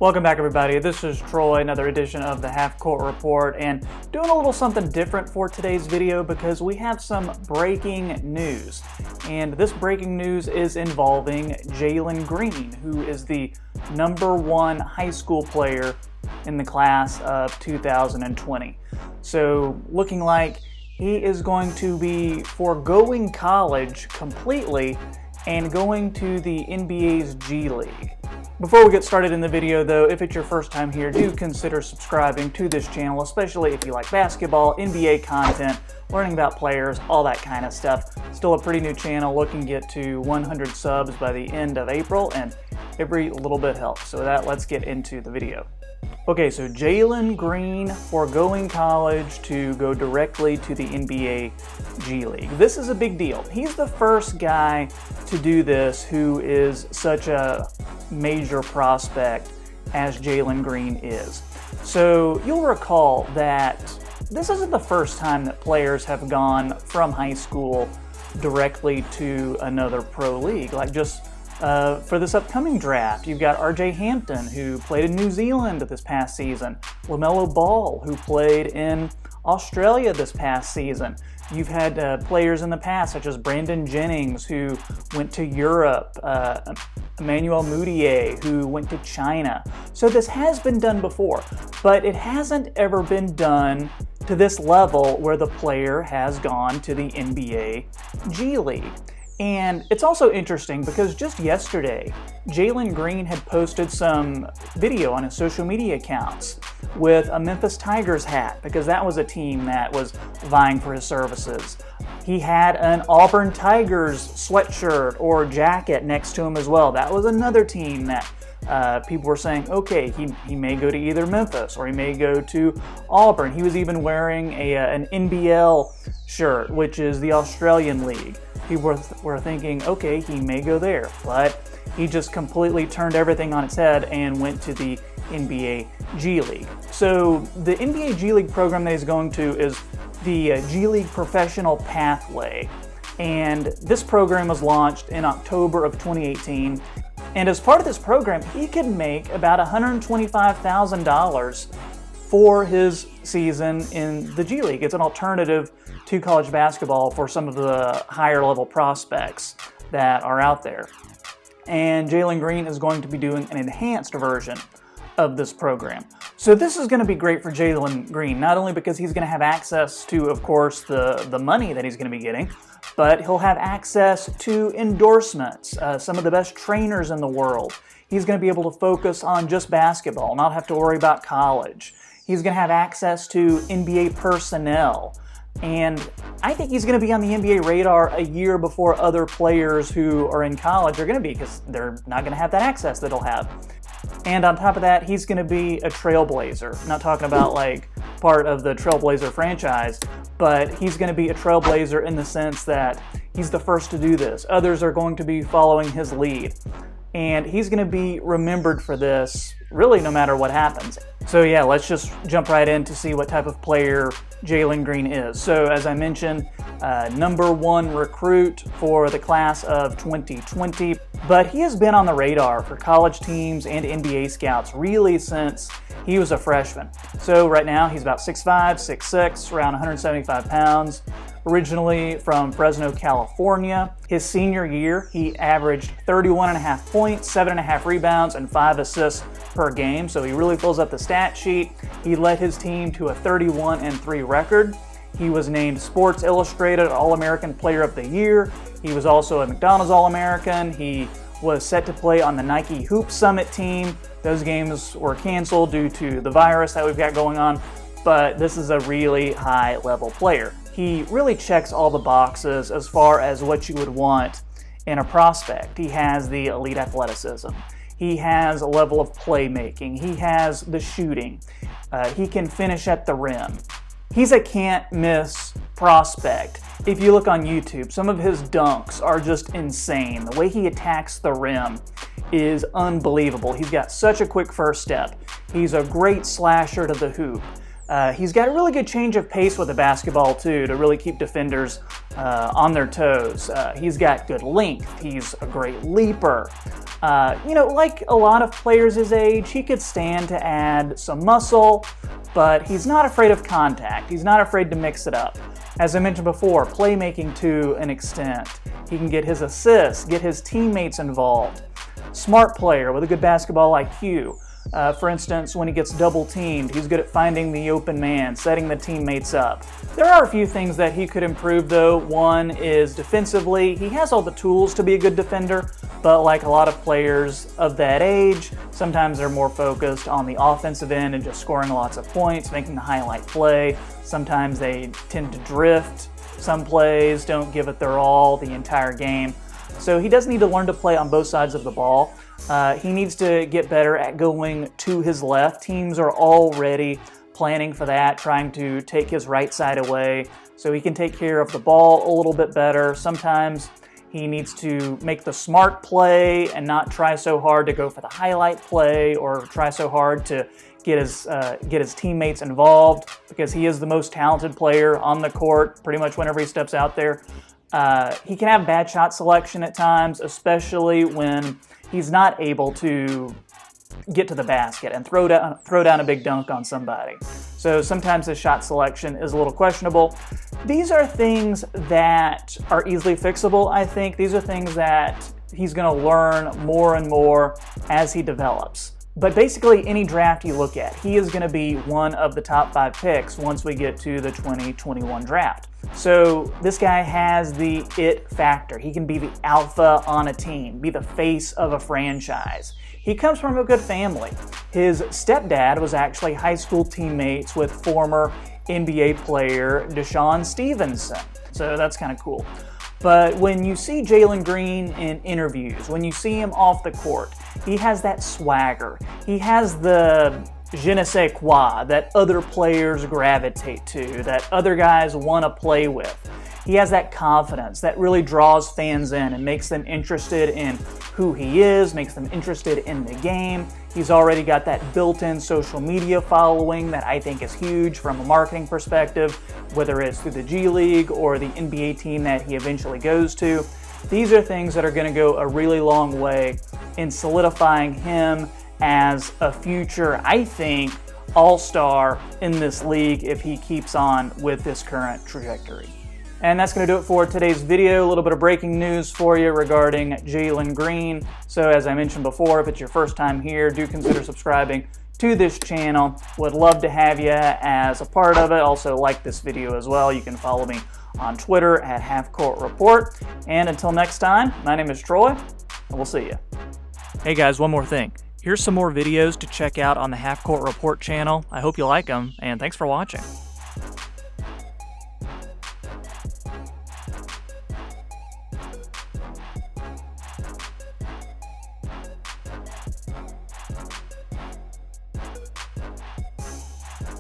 Welcome back, everybody. This is Troy, another edition of the Half Court Report, and doing a little something different for today's video because we have some breaking news. And this breaking news is involving Jalen Green, who is the #1 high school player in the class of 2020. So looking like he is going to be foregoing college completely and going to the NBA's G League. Before we get started in the video though, if it's your first time here, do consider subscribing to this channel, especially if you like basketball, NBA content, learning about players, all that kind of stuff. Still a pretty new channel, looking to get to 100 subs by the end of April, and every little bit helps. So with that, let's get into the video. Okay, so Jalen Green foregoing college to go directly to the NBA G League. This is a big deal. He's the first guy to do this who is such a major prospect as Jalen Green is. So you'll recall that this isn't the first time that players have gone from high school directly to another pro league. Like just for this upcoming draft, you've got RJ Hampton, who played in New Zealand this past season, LaMelo Ball, who played in Australia this past season. You've had players in the past, such as Brandon Jennings, who went to Europe, Emmanuel Mudiay, who went to China. So this has been done before, but it hasn't ever been done to this level where the player has gone to the NBA G League. And it's also interesting because just yesterday, Jalen Green had posted some video on his social media accounts with a Memphis Tigers hat because that was a team that was vying for his services. He had an Auburn Tigers sweatshirt or jacket next to him as well. That was another team that people were saying, okay, he may go to either Memphis or he may go to Auburn. He was even wearing an NBL shirt, which is the Australian League. People were thinking, okay, he may go there, but he just completely turned everything on its head and went to the NBA G League. So the NBA G League program that he's going to is the G League Professional Pathway. And this program was launched in October of 2018. And as part of this program, he could make about $125,000 for his season in the G League. It's an alternative to college basketball for some of the higher level prospects that are out there. And Jalen Green is going to be doing an enhanced version of this program. So this is going to be great for Jalen Green, not only because he's going to have access to, of course, the money that he's going to be getting, but he'll have access to endorsements, some of the best trainers in the world. He's going to be able to focus on just basketball, not have to worry about college. He's going to have access to NBA personnel. And I think he's going to be on the NBA radar a year before other players who are in college are going to be, because they're not going to have that access that he'll have. And on top of that, he's going to be a trailblazer. I'm not talking about like part of the Trailblazer franchise, but he's going to be a trailblazer in the sense that he's the first to do this. Others are going to be following his lead. And he's going to be remembered for this really no matter what happens. So yeah, let's just jump right in to see what type of player Jalen Green is. So as I mentioned, #1 recruit for the class of 2020, but he has been on the radar for college teams and NBA scouts really since he was a freshman. So right now he's about 6'5", 6'6", around 175 pounds. Originally from Fresno, California. His senior year, he averaged 31.5 points, 7.5 rebounds, and 5 assists per game. So he really fills up the stat sheet. He led his team to a 31-3 record. He was named Sports Illustrated All-American Player of the Year. He was also a McDonald's All-American. He was set to play on the Nike Hoop Summit team. Those games were canceled due to the virus that we've got going on, but this is a really high-level player. He really checks all the boxes as far as what you would want in a prospect. He has the elite athleticism. He has a level of playmaking. He has the shooting. He can finish at the rim. He's a can't-miss prospect. If you look on YouTube, some of his dunks are just insane. The way he attacks the rim is unbelievable. He's got such a quick first step. He's a great slasher to the hoop. He's got a really good change of pace with the basketball too to really keep defenders on their toes. He's got good length. He's a great leaper. Like a lot of players his age, he could stand to add some muscle, but he's not afraid of contact. He's not afraid to mix it up. As I mentioned before, playmaking to an extent. He can get his assists, get his teammates involved. Smart player with a good basketball IQ. For instance, when he gets double teamed, he's good at finding the open man, setting the teammates up. There are a few things that he could improve though. One is defensively. He has all the tools to be a good defender, but like a lot of players of that age, sometimes they're more focused on the offensive end and just scoring lots of points, making the highlight play. Sometimes they tend to drift. Some plays don't give it their all the entire game. So he does need to learn to play on both sides of the ball. He needs to get better at going to his left. Teams are already planning for that, trying to take his right side away so he can take care of the ball a little bit better. Sometimes he needs to make the smart play and not try so hard to go for the highlight play or try so hard to get his teammates involved, because he is the most talented player on the court pretty much whenever he steps out there. He can have bad shot selection at times, especially when he's not able to get to the basket and throw down a big dunk on somebody. So sometimes his shot selection is a little questionable. These are things that are easily fixable, I think. These are things that he's going to learn more and more as he develops. But basically, any draft you look at, he is going to be one of the top 5 picks once we get to the 2021 draft. So this guy has the it factor. He can be the alpha on a team, be the face of a franchise. He comes from a good family. His stepdad was actually high school teammates with former NBA player Deshaun Stevenson. So that's kind of cool. But when you see Jalen Green in interviews, when you see him off the court, he has that swagger. He has the je ne sais quoi that other players gravitate to, that other guys want to play with. He has that confidence that really draws fans in and makes them interested in who he is, makes them interested in the game. He's already got that built-in social media following that I think is huge from a marketing perspective, whether it's through the G League or the NBA team that he eventually goes to. These are things that are going to go a really long way in solidifying him as a future, I think, all-star in this league if he keeps on with this current trajectory. And that's going to do it for today's video. A little bit of breaking news for you regarding Jalen Green. So as I mentioned before, if it's your first time here, do consider subscribing to this channel. Would love to have you as a part of it. Also like this video as well. You can follow me on Twitter at HalfCourtReport. And until next time, my name is Troy, and we'll see you. Hey guys, one more thing. Here's some more videos to check out on the Half Court Report channel. I hope you like them, and thanks for watching.